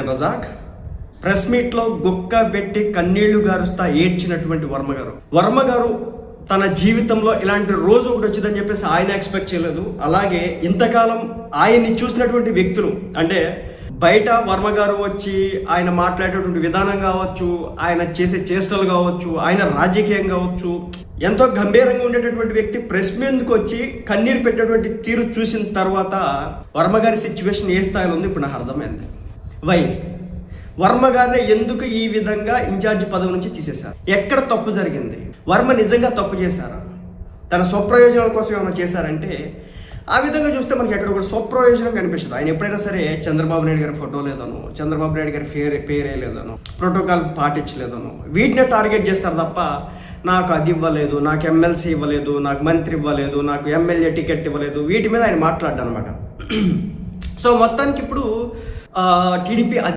Razak press meet లో గుక్క పెట్టి కన్నీళ్లు గారుస్తా ఏడ్చినటువంటి వర్మ గారు తన జీవితంలో ఇలాంటి రోజు ఒకటి వచ్చిందని చెప్పేసి ఆయన ఎక్స్పెక్ట్ చేయలేదు. అలాగే ఇంతకాలం ఆయన్ని చూసినటువంటి వ్యక్తులు అంటే బయట వర్మ గారు వచ్చి ఆయన మాట్లాడేటువంటి విధానం కావచ్చు, ఆయన చేసే చేష్టలు కావచ్చు, ఆయన రాజకీయం కావచ్చు, ఎంతో గంభీరంగా ఉండేటటువంటి వ్యక్తి ప్రెస్ మీదకి వచ్చి కన్నీరు పెట్టేటువంటి తీరు చూసిన తర్వాత వర్మ గారి సిచ్యువేషన్ ఏ స్థాయిలో ఉంది ఇప్పుడు నాకు అర్థమైంది. వర్మ గారిని ఎందుకు ఈ విధంగా ఇన్ఛార్జి పదవి నుంచి తీసేశారు? ఎక్కడ తప్పు జరిగింది? వర్మ నిజంగా తప్పు చేశారా? తన స్వప్రయోజనాల కోసం ఏమైనా చేశారంటే ఆ విధంగా చూస్తే మనకి ఎక్కడ కూడా స్వప్రయోజనం కనిపిస్తుంది. ఆయన ఎప్పుడైనా సరే చంద్రబాబు నాయుడు గారి ఫోటో లేదను, చంద్రబాబు నాయుడు గారి పేరే లేదను, ప్రోటోకాల్ పాటించలేదను, వీటినే టార్గెట్ చేస్తారు తప్ప నాకు అది ఇవ్వలేదు, నాకు ఎమ్మెల్సీ ఇవ్వలేదు, నాకు మంత్రి ఇవ్వలేదు, నాకు ఎమ్మెల్యే టికెట్ ఇవ్వలేదు, వీటి మీద ఆయన మాట్లాడ్డాడు అనమాట. సో మొత్తానికి ఇప్పుడు టీడీపీ